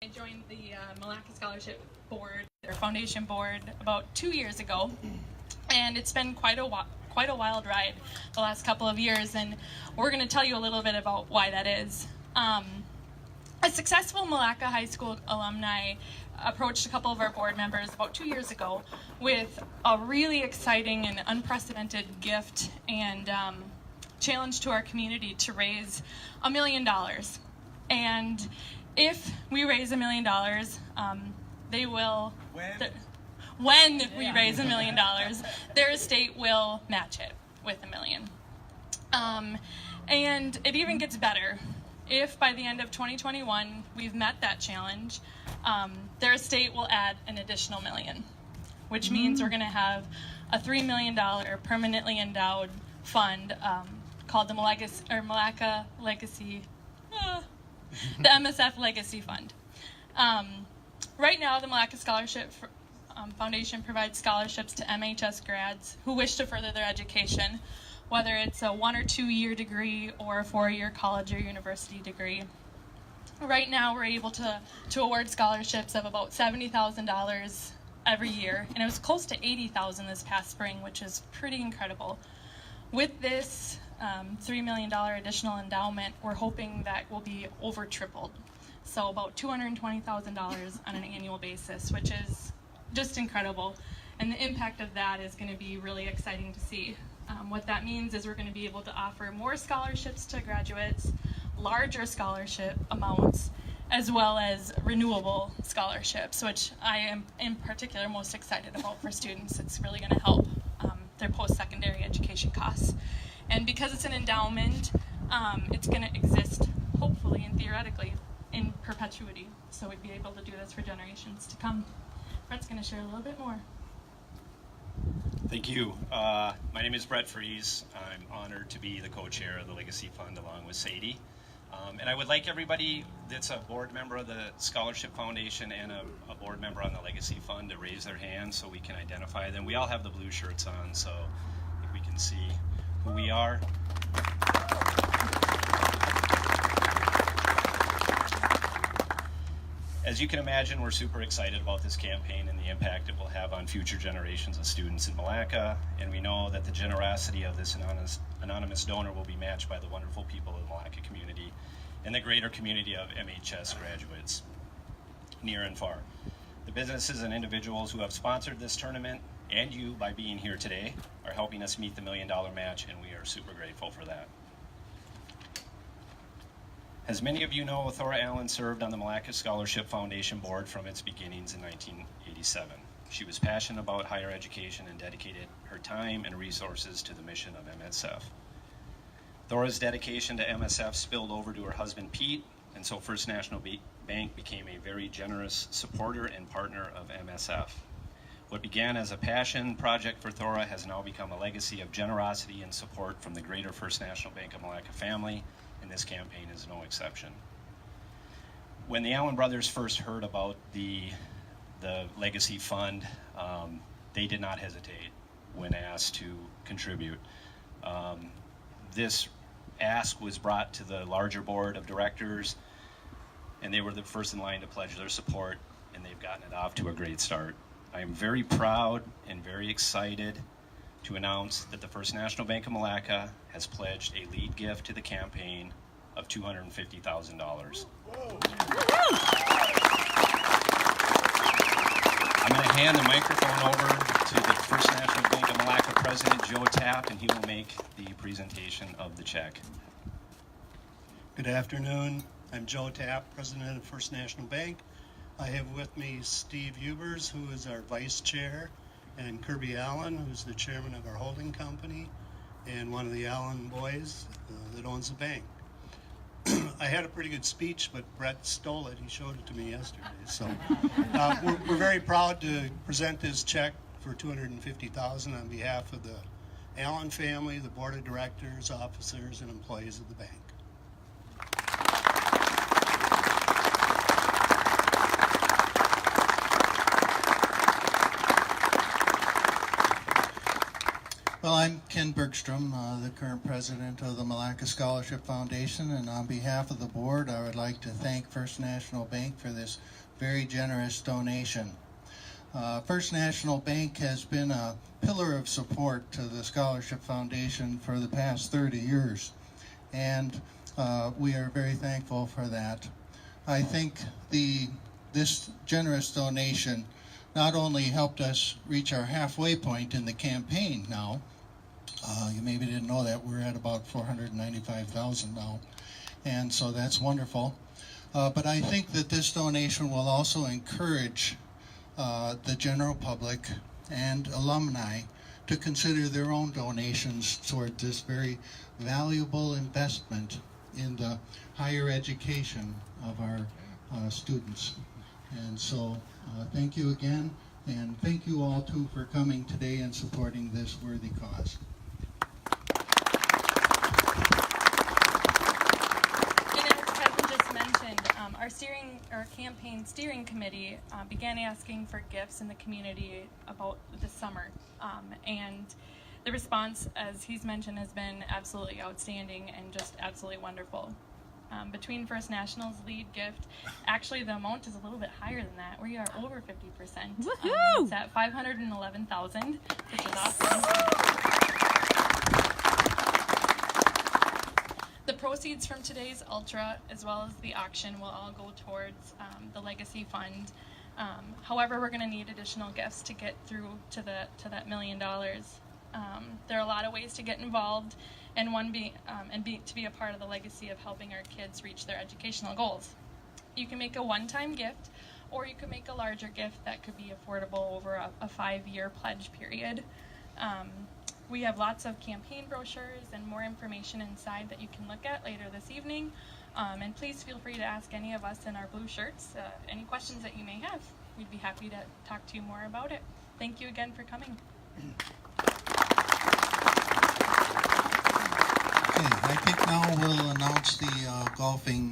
I joined the Milaca Scholarship Board, or Foundation Board, about 2 years ago, and it's been quite a wild ride the last couple of years, and we're going to tell you a little bit about why that is. A successful Milaca High School alumni approached a couple of our board members about 2 years ago with a really exciting and unprecedented gift and challenge to our community to raise $1 million. And if we raise $1 million, they will. When we raise $1 million, their estate will match it with $1 million. And it even gets better. If by the end of 2021 we've met that challenge, their estate will add an additional $1 million, which means we're going to have a $3 million permanently endowed fund called the Milaca Legacy, the MSF Legacy Fund. Right now, the Milaca Scholarship Foundation provides scholarships to MHS grads who wish to further their education, whether it's a 1 or 2 year degree or a 4-year college or university degree. Right now, we're able to award scholarships of about $70,000 every year, and it was close to $80,000 this past spring, which is pretty incredible. With this $3 million additional endowment, we're hoping that will be over tripled. So about $220,000 on an annual basis, which is just incredible. And the impact of that is going to be really exciting to see. What that means is we're going to be able to offer more scholarships to graduates, larger scholarship amounts, as well as renewable scholarships, which I am in particular most excited about for students. It's really going to help their post-secondary education costs. And because it's an endowment, it's going to exist, hopefully and theoretically, in perpetuity. So we'd be able to do this for generations to come. Brett's going to share a little bit more. Thank you. My name is Brett Fries. I'm honored to be the co-chair of the Legacy Fund along with Sadie. And I would like everybody that's a board member of the Scholarship Foundation and a board member on the Legacy Fund to raise their hand so we can identify them. We all have the blue shirts on, so if we can see who we are. As you can imagine, we're super excited about this campaign and the impact it will have on future generations of students in Milaca, and we know that the generosity of this anonymous donor will be matched by the wonderful people of the Milaca community and the greater community of MHS graduates, near and far. The businesses and individuals who have sponsored this tournament, and you by being here today, are helping us meet the $1 million match, and we are super grateful for that. As many of you know, Thora Allen served on the Milaca Scholarship Foundation Board from its beginnings in 1987. She was passionate about higher education and dedicated her time and resources to the mission of MSF. Thora's dedication to MSF spilled over to her husband Pete, and so First National Bank became a very generous supporter and partner of MSF. What began as a passion project for Thora has now become a legacy of generosity and support from the greater First National Bank of Milaca family, and this campaign is no exception. When the Allen brothers first heard about the Legacy Fund, they did not hesitate when asked to contribute. This ask was brought to the larger board of directors, and they were the first in line to pledge their support, and they've gotten it off to a great start. I am very proud and very excited to announce that the First National Bank of Milaca has pledged a lead gift to the campaign of $250,000. I'm going to hand the microphone over to the First National Bank of Milaca President, Joe Taft, and he will make the presentation of the check. Good afternoon. I'm Joe Taft, President of First National Bank. I have with me Steve Hubers, who is our Vice Chair, and Kirby Allen, who's the chairman of our holding company, and one of the Allen boys that owns the bank. I had a pretty good speech, but Brett stole it. He showed it to me yesterday. So we're very proud to present this check for $250,000 on behalf of the Allen family, the board of directors, officers, and employees of the bank. Well, I'm Ken Bergstrom, the current president of the Milaca Scholarship Foundation, and on behalf of the board, I would like to thank First National Bank for this very generous donation. First National Bank has been a pillar of support to the Scholarship Foundation for the past 30 years, and we are very thankful for that. I think this generous donation not only helped us reach our halfway point in the campaign now, you maybe didn't know that we're at about $495,000 now, and so that's wonderful. But I think that this donation will also encourage the general public and alumni to consider their own donations toward this very valuable investment in the higher education of our students. And so thank you again, and thank you all too for coming today and supporting this worthy cause. And as Kevin just mentioned, our campaign steering committee began asking for gifts in the community about the summer, and the response, as he's mentioned, has been absolutely outstanding and just absolutely wonderful. Between First National's lead gift, actually the amount is a little bit higher than that. We are over 50%. It's at $511,000, which is awesome. The proceeds from today's Ultra, as well as the auction, will all go towards the Legacy Fund. However, we're going to need additional gifts to get through to that $1 million. There are a lot of ways to get involved, and to be a part of the legacy of helping our kids reach their educational goals. You can make a one-time gift, or you can make a larger gift that could be affordable over a 5-year pledge period. We have lots of campaign brochures and more information inside that you can look at later this evening. And please feel free to ask any of us in our blue shirts any questions that you may have. We'd be happy to talk to you more about it. Thank you again for coming. Okay, I think now we'll announce the golfing